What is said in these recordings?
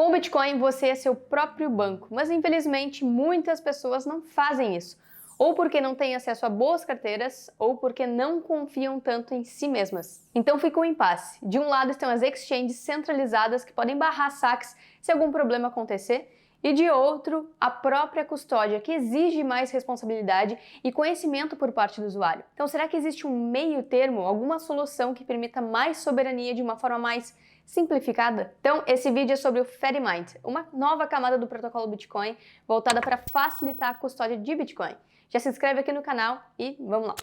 Com o Bitcoin, você é seu próprio banco, mas infelizmente muitas pessoas não fazem isso, ou porque não têm acesso a boas carteiras, ou porque não confiam tanto em si mesmas. Então fica um impasse. De um lado estão as exchanges centralizadas que podem barrar saques se algum problema acontecer, e de outro, a própria custódia, que exige mais responsabilidade e conhecimento por parte do usuário. Então será que existe um meio termo, alguma solução que permita mais soberania de uma forma mais simplificada? Então esse vídeo é sobre o Fedimint, uma nova camada do protocolo Bitcoin voltada para facilitar a custódia de Bitcoin. Já se inscreve aqui no canal e vamos lá!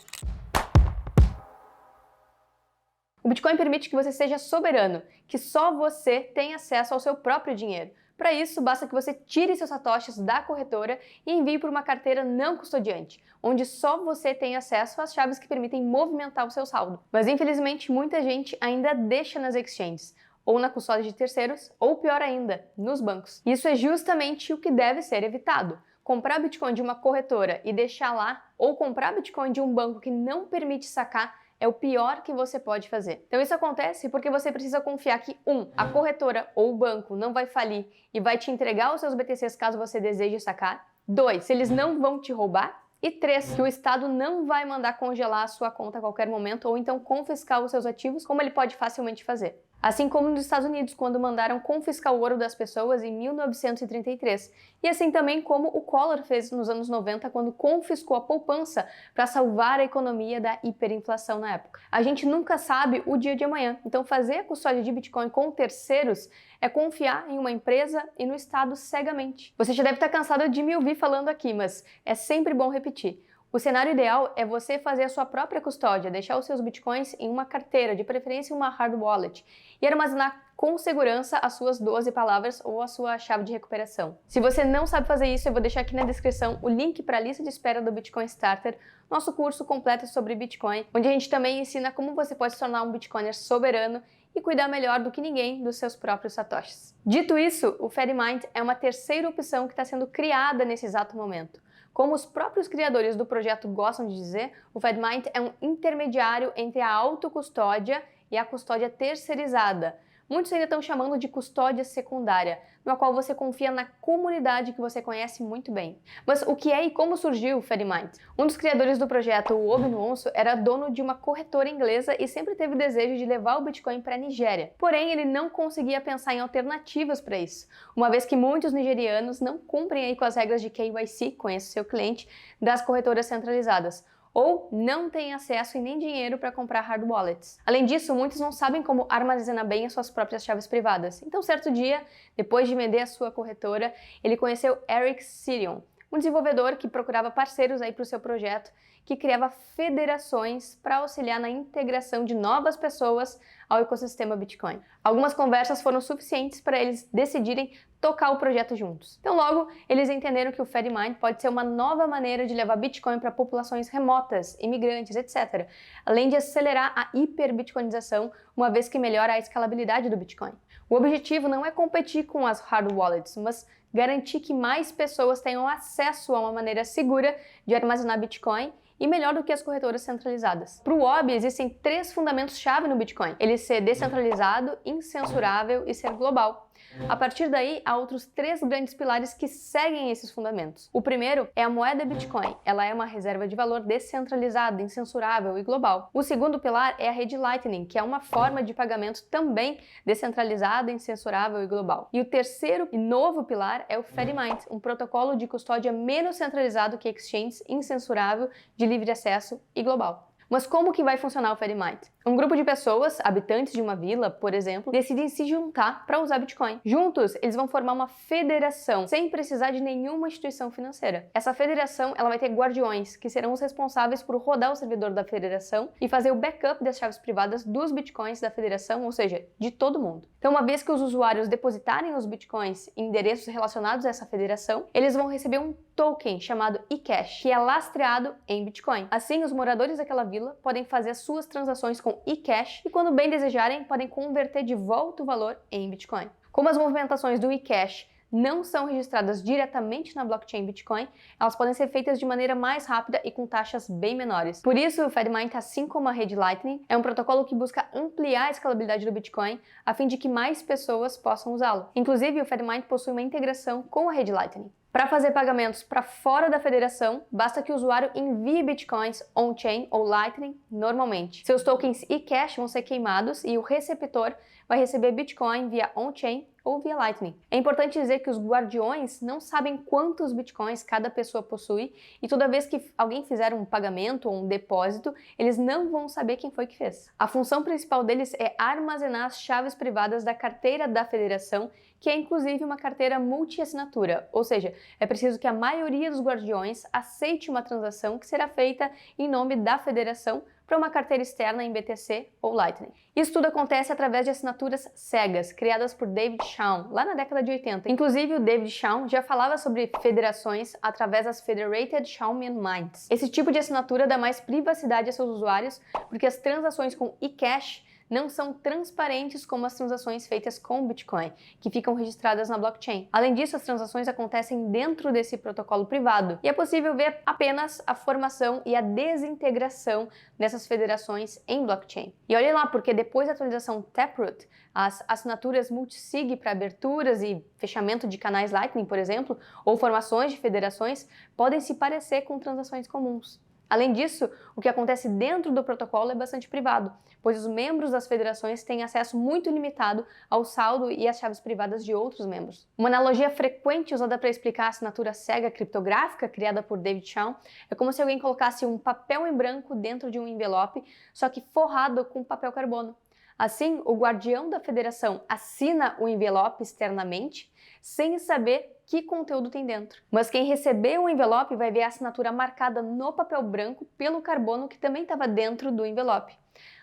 O Bitcoin permite que você seja soberano, que só você tem acesso ao seu próprio dinheiro. Para isso, basta que você tire seus satoshis da corretora e envie por uma carteira não custodiante, onde só você tem acesso às chaves que permitem movimentar o seu saldo. Mas infelizmente, muita gente ainda deixa nas exchanges, ou na custódia de terceiros, ou pior ainda, nos bancos. Isso é justamente o que deve ser evitado. Comprar Bitcoin de uma corretora e deixar lá, ou comprar Bitcoin de um banco que não permite sacar, é o pior que você pode fazer. Então isso acontece porque você precisa confiar que a corretora ou o banco não vai falir e vai te entregar os seus BTCs caso você deseje sacar. 2, se eles não vão te roubar. E 3, que o Estado não vai mandar congelar a sua conta a qualquer momento ou então confiscar os seus ativos, como ele pode facilmente fazer. Assim como nos Estados Unidos, quando mandaram confiscar o ouro das pessoas em 1933. E assim também como o Collor fez nos anos 90, quando confiscou a poupança para salvar a economia da hiperinflação na época. A gente nunca sabe o dia de amanhã, então fazer a custódia de Bitcoin com terceiros é confiar em uma empresa e no Estado cegamente. Você já deve estar cansado de me ouvir falando aqui, mas é sempre bom repetir. O cenário ideal é você fazer a sua própria custódia, deixar os seus bitcoins em uma carteira, de preferência uma hard wallet, e armazenar com segurança as suas 12 palavras ou a sua chave de recuperação. Se você não sabe fazer isso, eu vou deixar aqui na descrição o link para a lista de espera do Bitcoin Starter, nosso curso completo sobre Bitcoin, onde a gente também ensina como você pode se tornar um Bitcoiner soberano e cuidar melhor do que ninguém dos seus próprios satoshis. Dito isso, o Fedimint é uma terceira opção que está sendo criada nesse exato momento. Como os próprios criadores do projeto gostam de dizer, o Fedimint é um intermediário entre a autocustódia e a custódia terceirizada. Muitos ainda estão chamando de custódia secundária, na qual você confia na comunidade que você conhece muito bem. Mas o que é e como surgiu o Fedimint? Um dos criadores do projeto, o Obi Nwonsu, era dono de uma corretora inglesa e sempre teve o desejo de levar o Bitcoin para a Nigéria. Porém, ele não conseguia pensar em alternativas para isso, uma vez que muitos nigerianos não cumprem aí com as regras de KYC, conheça o seu cliente, das corretoras centralizadas, ou não têm acesso e nem dinheiro para comprar hard wallets. Além disso, muitos não sabem como armazenar bem as suas próprias chaves privadas. Então, certo dia, depois de vender a sua corretora, ele conheceu Eric Sirion, um desenvolvedor que procurava parceiros aí para o seu projeto, que criava federações para auxiliar na integração de novas pessoas ao ecossistema Bitcoin. Algumas conversas foram suficientes para eles decidirem tocar o projeto juntos. Então logo, eles entenderam que o Fedimint pode ser uma nova maneira de levar Bitcoin para populações remotas, imigrantes, etc., além de acelerar a hiperbitcoinização, uma vez que melhora a escalabilidade do Bitcoin. O objetivo não é competir com as hard wallets, mas garantir que mais pessoas tenham acesso a uma maneira segura de armazenar Bitcoin e melhor do que as corretoras centralizadas. Para o OB, existem 3 fundamentos-chave no Bitcoin: ele ser descentralizado, incensurável e ser global. A partir daí, há outros 3 grandes pilares que seguem esses fundamentos. O primeiro é a moeda Bitcoin. Ela é uma reserva de valor descentralizada, incensurável e global. O segundo pilar é a rede Lightning, que é uma forma de pagamento também descentralizada, incensurável e global. E o terceiro e novo pilar é o Fedimint, um protocolo de custódia menos centralizado que exchange, incensurável, de livre acesso e global. Mas como que vai funcionar o Fedimint? Um grupo de pessoas, habitantes de uma vila, por exemplo, decidem se juntar para usar Bitcoin. Juntos, eles vão formar uma federação, sem precisar de nenhuma instituição financeira. Essa federação, ela vai ter guardiões, que serão os responsáveis por rodar o servidor da federação e fazer o backup das chaves privadas dos Bitcoins da federação, ou seja, de todo mundo. Então, uma vez que os usuários depositarem os Bitcoins em endereços relacionados a essa federação, eles vão receber um token chamado eCash, que é lastreado em Bitcoin. Assim, os moradores daquela vila podem fazer as suas transações com eCash e, quando bem desejarem, podem converter de volta o valor em Bitcoin. Como as movimentações do eCash não são registradas diretamente na blockchain Bitcoin, elas podem ser feitas de maneira mais rápida e com taxas bem menores. Por isso, o Fedmint, assim como a rede Lightning, é um protocolo que busca ampliar a escalabilidade do Bitcoin a fim de que mais pessoas possam usá-lo. Inclusive, o Fedmint possui uma integração com a rede Lightning. Para fazer pagamentos para fora da federação, basta que o usuário envie bitcoins on-chain ou Lightning normalmente. Seus tokens eCash vão ser queimados e o receptor vai receber Bitcoin via on-chain ou via Lightning. É importante dizer que os guardiões não sabem quantos bitcoins cada pessoa possui e toda vez que alguém fizer um pagamento ou um depósito, eles não vão saber quem foi que fez. A função principal deles é armazenar as chaves privadas da carteira da federação, que é inclusive uma carteira multi-assinatura, ou seja, é preciso que a maioria dos guardiões aceite uma transação que será feita em nome da federação para uma carteira externa em BTC ou Lightning. Isso tudo acontece através de assinaturas cegas, criadas por David Chaum, lá na década de 80. Inclusive, o David Chaum já falava sobre federações através das Federated Chaumian Mints. Esse tipo de assinatura dá mais privacidade a seus usuários, porque as transações com eCash não são transparentes como as transações feitas com Bitcoin, que ficam registradas na blockchain. Além disso, as transações acontecem dentro desse protocolo privado e é possível ver apenas a formação e a desintegração dessas federações em blockchain. E olha lá, porque depois da atualização Taproot, as assinaturas multisig para aberturas e fechamento de canais Lightning, por exemplo, ou formações de federações, podem se parecer com transações comuns. Além disso, o que acontece dentro do protocolo é bastante privado, pois os membros das federações têm acesso muito limitado ao saldo e às chaves privadas de outros membros. Uma analogia frequente usada para explicar a assinatura cega criptográfica criada por David Chaum é como se alguém colocasse um papel em branco dentro de um envelope, só que forrado com papel carbono. Assim, o guardião da federação assina o envelope externamente, sem saber que conteúdo tem dentro. Mas quem recebeu o envelope vai ver a assinatura marcada no papel branco pelo carbono que também estava dentro do envelope.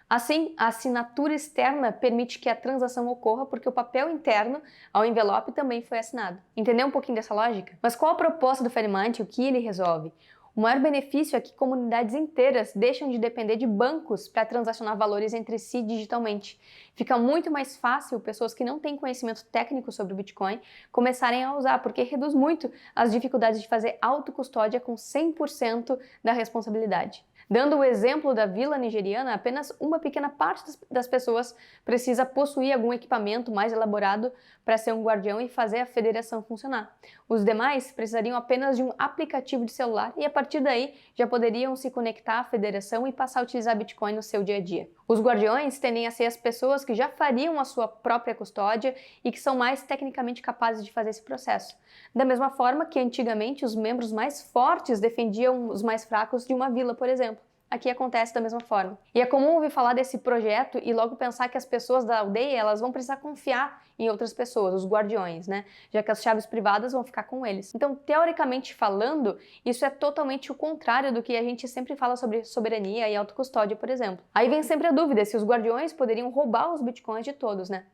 Assim, a assinatura externa permite que a transação ocorra porque o papel interno ao envelope também foi assinado. Entendeu um pouquinho dessa lógica? Mas qual a proposta do Fedmint e o que ele resolve? O maior benefício é que comunidades inteiras deixam de depender de bancos para transacionar valores entre si digitalmente. Fica muito mais fácil pessoas que não têm conhecimento técnico sobre o Bitcoin começarem a usar, porque reduz muito as dificuldades de fazer autocustódia com 100% da responsabilidade. Dando o exemplo da vila nigeriana, apenas uma pequena parte das pessoas precisa possuir algum equipamento mais elaborado para ser um guardião e fazer a federação funcionar. Os demais precisariam apenas de um aplicativo de celular e a partir daí já poderiam se conectar à federação e passar a utilizar Bitcoin no seu dia a dia. Os guardiões tendem a ser as pessoas que já fariam a sua própria custódia e que são mais tecnicamente capazes de fazer esse processo. Da mesma forma que antigamente os membros mais fortes defendiam os mais fracos de uma vila, por exemplo. Aqui acontece da mesma forma. E é comum ouvir falar desse projeto e logo pensar que as pessoas da aldeia elas vão precisar confiar em outras pessoas, os guardiões, né? Já que as chaves privadas vão ficar com eles. Então, teoricamente falando, isso é totalmente o contrário do que a gente sempre fala sobre soberania e autocustódia, por exemplo. Aí vem sempre a dúvida se os guardiões poderiam roubar os bitcoins de todos, né?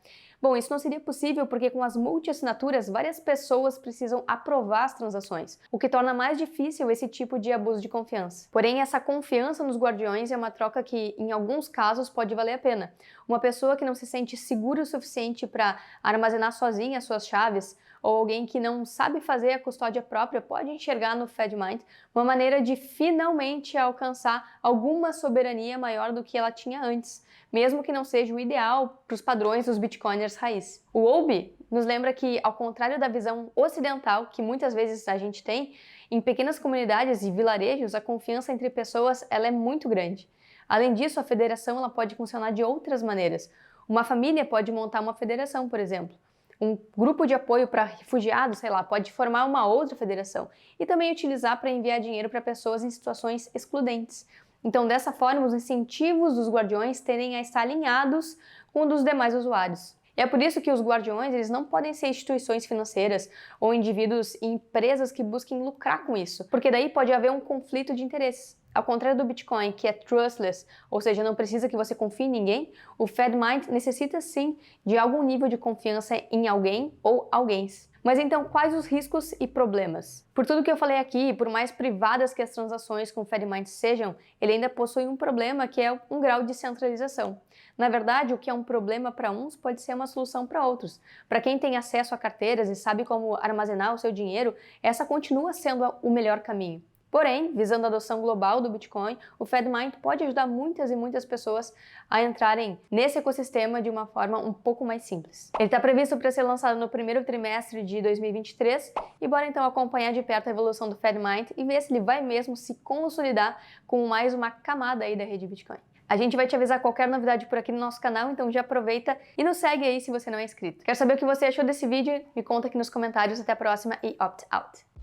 Bom, isso não seria possível porque com as multi-assinaturas, várias pessoas precisam aprovar as transações, o que torna mais difícil esse tipo de abuso de confiança. Porém, essa confiança nos guardiões é uma troca que, em alguns casos, pode valer a pena. Uma pessoa que não se sente segura o suficiente para armazenar sozinha as suas chaves, ou alguém que não sabe fazer a custódia própria, pode enxergar no Fedmint uma maneira de finalmente alcançar alguma soberania maior do que ela tinha antes, mesmo que não seja o ideal para os padrões dos bitcoiners raiz. O Obi nos lembra que, ao contrário da visão ocidental que muitas vezes a gente tem, em pequenas comunidades e vilarejos a confiança entre pessoas ela é muito grande. Além disso, a federação ela pode funcionar de outras maneiras. Uma família pode montar uma federação, por exemplo. Um grupo de apoio para refugiados, sei lá, pode formar uma outra federação e também utilizar para enviar dinheiro para pessoas em situações excludentes. Então, dessa forma, os incentivos dos guardiões tendem a estar alinhados com os dos demais usuários. E é por isso que os guardiões eles não podem ser instituições financeiras ou indivíduos e empresas que busquem lucrar com isso, porque daí pode haver um conflito de interesses. Ao contrário do Bitcoin, que é trustless, ou seja, não precisa que você confie em ninguém, o Fedmint necessita sim de algum nível de confiança em alguém ou alguéns. Mas então, quais os riscos e problemas? Por tudo que eu falei aqui, por mais privadas que as transações com o Fedmint sejam, ele ainda possui um problema que é um grau de centralização. Na verdade, o que é um problema para uns pode ser uma solução para outros. Para quem tem acesso a carteiras e sabe como armazenar o seu dinheiro, essa continua sendo o melhor caminho. Porém, visando a adoção global do Bitcoin, o FedMind pode ajudar muitas e muitas pessoas a entrarem nesse ecossistema de uma forma um pouco mais simples. Ele está previsto para ser lançado no primeiro trimestre de 2023 e bora então acompanhar de perto a evolução do FedMind e ver se ele vai mesmo se consolidar com mais uma camada aí da rede Bitcoin. A gente vai te avisar qualquer novidade por aqui no nosso canal, então já aproveita e nos segue aí se você não é inscrito. Quero saber o que você achou desse vídeo? Me conta aqui nos comentários. Até a próxima e opt out!